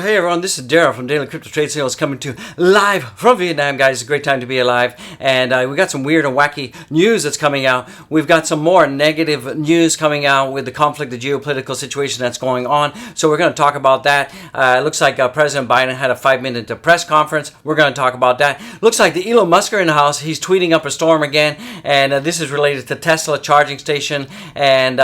Hey everyone, this is Daryl from Daily Crypto Trade Sales coming to you live from Vietnam, guys. It's a great time to be alive. And we got some weird and wacky news that's coming out. We've got some more negative news coming out with the conflict, the geopolitical situation that's going on. So we're going to talk about that. It looks like President Biden had a 5-minute press conference. We're going to talk about that. Looks like the Elon Musk are in the house. He's tweeting up a storm again. And this is related to Tesla charging station and,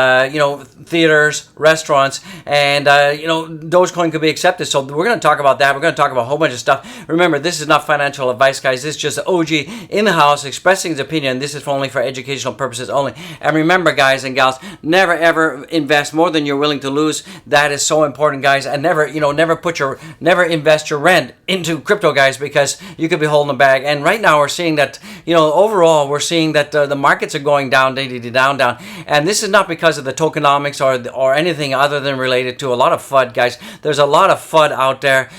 theaters, restaurants, and, Dogecoin could be accepted. So we're going to talk about that. We're going to talk about a whole bunch of stuff. Remember, this is not financial advice, guys. This is just OG in the house expressing his opinion. This is only for educational purposes only. And remember, guys and gals, never ever invest more than you're willing to lose. That is so important, guys. And never invest your rent into crypto, guys, because you could be holding a bag. And right now we're seeing that, overall we're seeing that the markets are going down, down. And this is not because of the tokenomics or anything other than related to a lot of FUD, guys. There's a lot of FUD out there,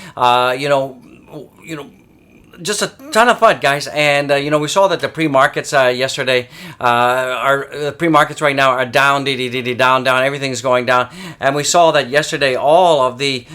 just a ton of FUD, guys. And we saw that the pre-markets yesterday the pre-markets right now are down, down. Everything's going down. And we saw that yesterday all of the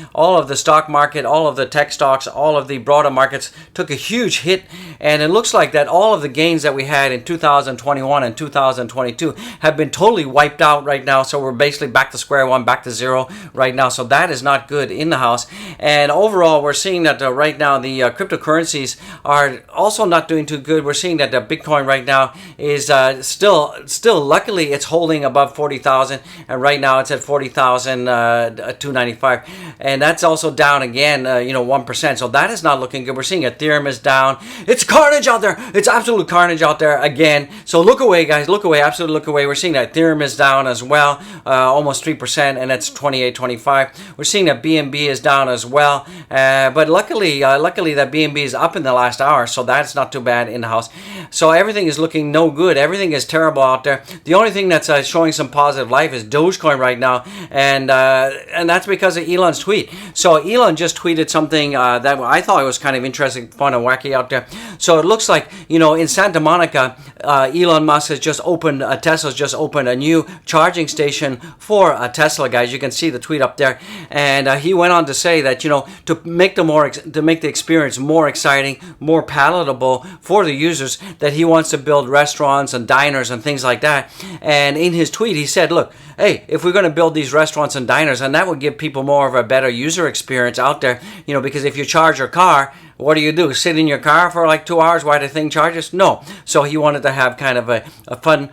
stock market, all of the tech stocks, all of the broader markets took a huge hit. And it looks like that all of the gains that we had in 2021 and 2022 have been totally wiped out right now. So we're basically back to square one, back to zero right now. So that is not good in the house. And overall, we're seeing that right now the cryptocurrencies are also not doing too good. We're seeing that the Bitcoin right now is still luckily it's holding above 40,000, and right now it's at 40,295, and that's also down again 1%. So that is not looking good. We're seeing Ethereum is down. It's carnage out there. It's absolute carnage out there again. So look away, guys. Look away. Absolutely look away. We're seeing that Ethereum is down as well, almost 3%, and that's 28.25. We're seeing that BNB is down as well, but luckily that BNB is up in the last hour, so that's not too bad in the house. So everything is looking no good. Everything is terrible out there. The only thing that's showing some positive life is Dogecoin right now, and that's because of Elon's tweet. So Elon just tweeted something that I thought was kind of interesting, fun, and wacky out there. So it looks like in Santa Monica, Elon Musk has just opened Tesla's just opened a new charging station for Tesla, guys. You can see the tweet up there, and he went on to say that to make the experience more exciting, more palatable for the users, that he wants to build restaurants and diners and things like that. And in his tweet he said, look, hey, if we're going to build these restaurants and diners, and that would give people more of a better user experience out there, because if you charge your car, what do? Sit in your car for like 2 hours while the thing charges? No. So he wanted to have kind of a fun,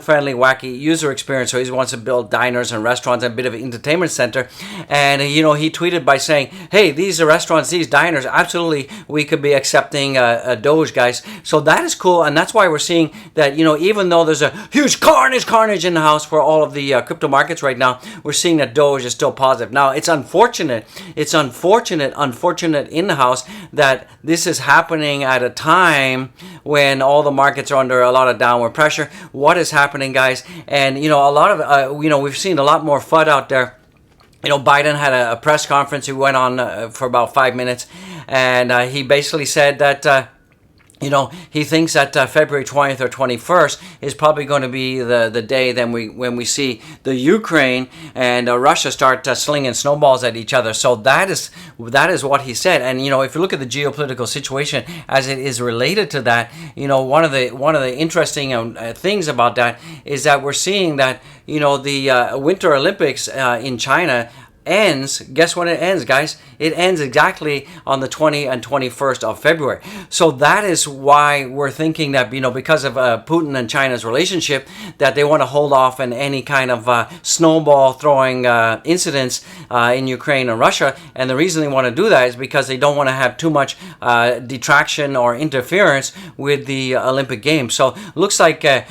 friendly, wacky user experience. So he wants to build diners and restaurants and a bit of an entertainment center. And, he tweeted by saying, hey, these are restaurants, these diners, absolutely, we could be accepting a Doge, guys. So that is cool. And that's why we're seeing that, even though there's a huge carnage in the house for all of the crypto markets right now, we're seeing that Doge is still positive. Now, it's unfortunate in the house that this is happening at a time when all the markets are under a lot of downward pressure. What is happening, guys? And a lot of we've seen a lot more FUD out there. Biden had a press conference. He went on for about 5 minutes, and he basically said that he thinks that February 20th or 21st is probably going to be the day when we see the Ukraine and Russia start slinging snowballs at each other. So that is what he said. And if you look at the geopolitical situation as it is related to that, one of the interesting things about that is that we're seeing that the Winter Olympics in China ends. Guess when it ends, guys? It ends exactly on the 20th and 21st of February. So that is why we're thinking that, because of Putin and China's relationship, that they want to hold off on any kind of snowball throwing incidents in Ukraine and Russia. And the reason they want to do that is because they don't want to have too much detraction or interference with the Olympic Games. So looks like China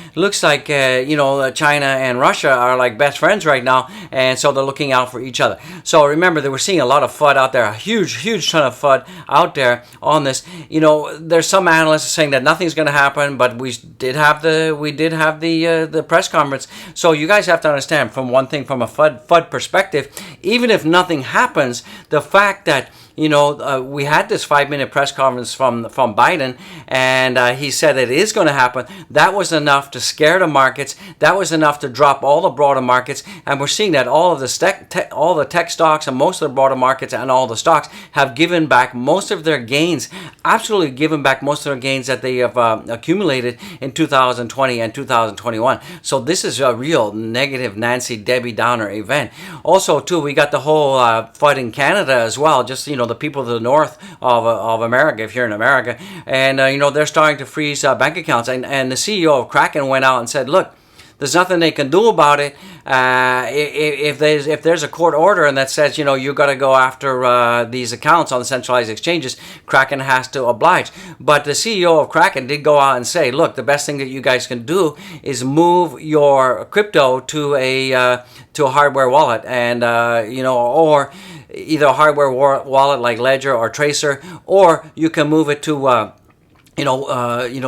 and Russia are like best friends right now, and so they're looking out for each other. So remember that we're seeing a lot of FUD out there, a huge ton of FUD out there on this. There's some analysts saying that nothing's going to happen, but we did have the press conference. So you guys have to understand from a FUD perspective, even if nothing happens, the fact that we had this 5-minute press conference from Biden, and he said it is going to happen. That was enough to scare the markets. That was enough to drop all the broader markets, and we're seeing that all the tech stocks and most of the broader markets and all the stocks have given back most of their gains, absolutely given back most of their gains that they have accumulated in 2020 and 2021. So this is a real negative Nancy Debbie Downer event. Also, too, we got the whole FUD in Canada as well. Just the people to the north of America, if you're in America, and they're starting to freeze bank accounts. And the CEO of Kraken went out and said, look, there's nothing they can do about it. If there's a court order and that says you got to go after these accounts on the centralized exchanges, Kraken has to oblige. But the CEO of Kraken did go out and say, look, the best thing that you guys can do is move your crypto to a hardware wallet, and or either a hardware wallet like Ledger or Tracer, or you can move it to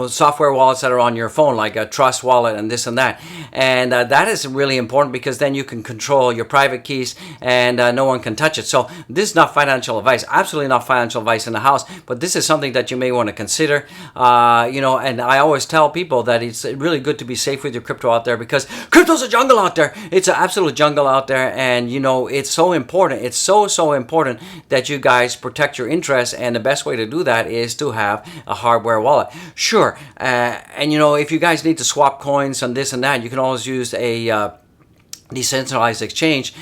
software wallets that are on your phone, like a Trust wallet and this and that. And that is really important, because then you can control your private keys and no one can touch it. So this is not financial advice, absolutely not financial advice in the house, but this is something that you may want to consider. And I always tell people that it's really good to be safe with your crypto out there, because crypto's a jungle out there. It's an absolute jungle out there. And, it's so important. It's so important that you guys protect your interests. And the best way to do that is to have a hardware wallet. Sure. And if you guys need to swap coins and this and that, you can always use a decentralized exchange.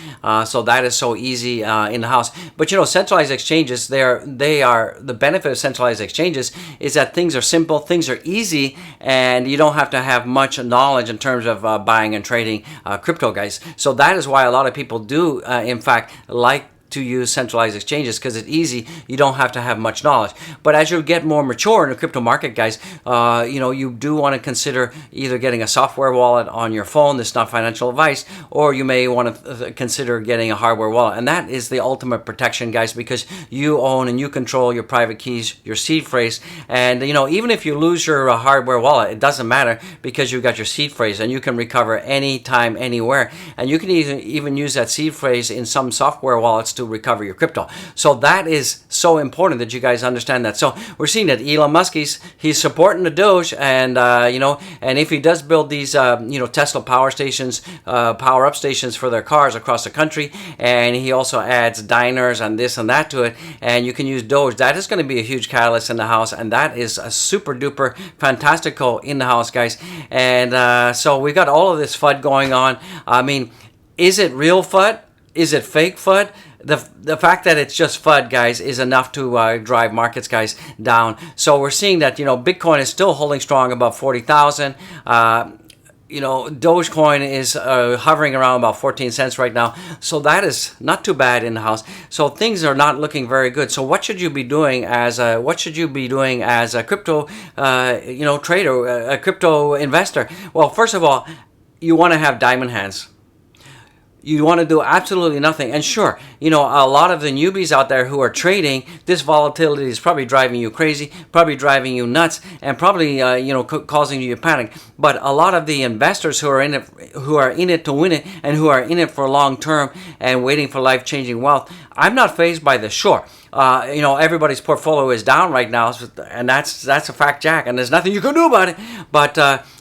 So that is so easy in the house. But centralized exchanges, they are the benefit of centralized exchanges is that things are simple, things are easy, and you don't have to have much knowledge in terms of buying and trading crypto, guys. So that is why a lot of people do in fact like to use centralized exchanges, because it's easy. You don't have to have much knowledge. But as you get more mature in the crypto market, guys, you do want to consider either getting a software wallet on your phone. This is not financial advice. Or you may want to consider getting a hardware wallet. And that is the ultimate protection, guys, because you own and you control your private keys, your seed phrase. And, even if you lose your hardware wallet, it doesn't matter, because you've got your seed phrase and you can recover anytime, anywhere. And you can even use that seed phrase in some software wallets to recover your crypto. So that is so important that you guys understand that. So we're seeing that Elon Musk, he's supporting the Doge, and and if he does build these Tesla power stations, power up stations for their cars across the country, and he also adds diners and this and that to it, and you can use Doge, that is going to be a huge catalyst in the house, and that is a super duper fantastical in the house, guys. And so we got all of this FUD going on. I mean, is it real FUD? Is it fake FUD? The fact that it's just FUD, guys, is enough to drive markets, guys, down. So we're seeing that, Bitcoin is still holding strong above 40,000. Dogecoin is hovering around about 14 cents right now. So that is not too bad in the house. So things are not looking very good. So what should you be doing as a crypto, trader, a crypto investor? Well, first of all, you want to have diamond hands. You want to do absolutely nothing. And sure, a lot of the newbies out there who are trading, this volatility is probably driving you crazy, probably driving you nuts, and probably, causing you panic. But a lot of the investors who are in it to win it, and who are in it for long term and waiting for life-changing wealth, I'm not fazed by this. Sure, everybody's portfolio is down right now, and that's a fact, Jack, and there's nothing you can do about it. But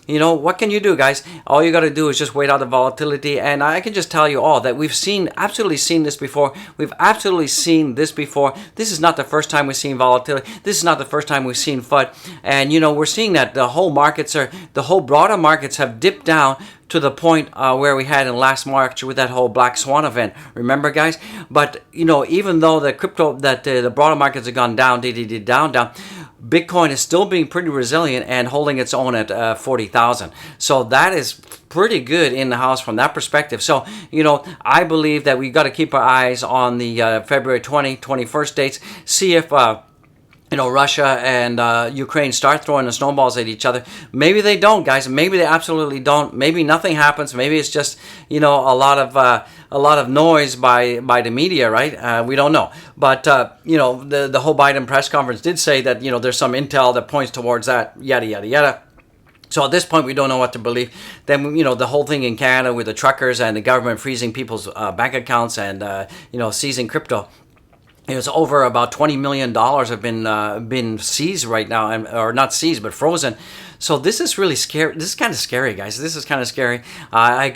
what can you do, guys? All you got to do is just wait out the volatility. And I can just tell you all that we've absolutely seen this before. We've absolutely seen this before. This is not the first time we've seen volatility. This is not the first time we've seen FUD. And we're seeing that the whole broader markets have dipped down to the point where we had in last March with that whole Black Swan event. Remember, guys? But even though the broader markets have gone down, down, Bitcoin is still being pretty resilient and holding its own at 40,000. So that is pretty good in the house from that perspective. So, I believe that we got to keep our eyes on the February 21st dates, see if Russia and Ukraine start throwing the snowballs at each other. Maybe they don't, guys. Maybe they absolutely don't. Maybe nothing happens. Maybe it's just a lot of noise by the media, right? We don't know. But the whole Biden press conference did say that there's some intel that points towards that. Yada yada yada. So at this point, we don't know what to believe. Then, the whole thing in Canada with the truckers and the government freezing people's bank accounts and seizing crypto. It's over about $20 million have been seized right now, or not seized, but frozen. So this is really scary. This is kind of scary, guys. This is kind of scary. I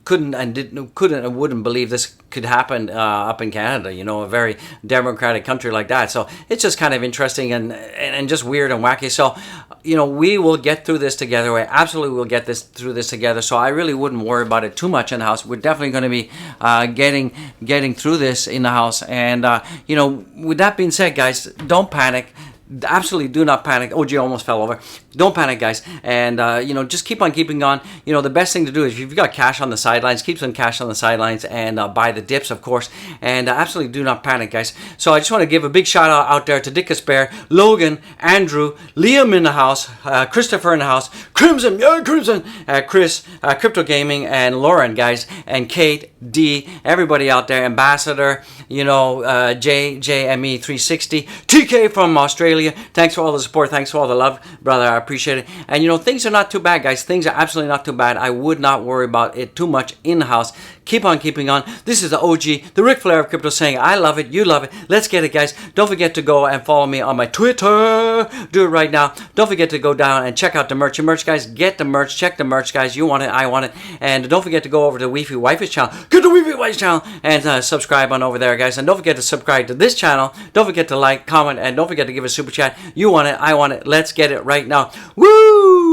couldn't and wouldn't believe this could happen up in Canada. You know, a very democratic country like that. So it's just kind of interesting and just weird and wacky. So, you know, we will get through this together. We absolutely will get through this together. So I really wouldn't worry about it too much in the house. We're definitely going to be getting through this in the house. And you know, with that being said, guys, don't panic. Absolutely do not panic. OG almost fell over. Don't panic, guys. And, you know, just keep on keeping on. You know, the best thing to do is if you've got cash on the sidelines, keep some cash on the sidelines and buy the dips, of course. And absolutely do not panic, guys. So I just want to give a big shout out there to Dick Asper, Logan, Andrew, Liam in the house, Christopher in the house, Crimson, Chris, Crypto Gaming, and Lauren, guys, and Kate, D, everybody out there, Ambassador, you know, JME360, TK from Australia. Thanks for all the support. Thanks for all the love, brother. I appreciate it. And you know, things are not too bad, guys. Things are absolutely not too bad. I would not worry about it too much in the house. Keep on keeping on. This is the OG, the Ric Flair of crypto, saying I love it, you love it. Let's get it, guys. Don't forget to go and follow me on my Twitter. Do it right now. Don't forget to go down and check out the merch. Your merch, guys. Get the merch. Check the merch, guys. You want it, I want it. And don't forget to go over to Wi-Fi Wife's channel. Get the Wi-Fi Wife's channel and subscribe on over there, guys. And don't forget to subscribe to this channel. Don't forget to like, comment, and don't forget to give a super chat. You want it, I want it. Let's get it right now. Woo!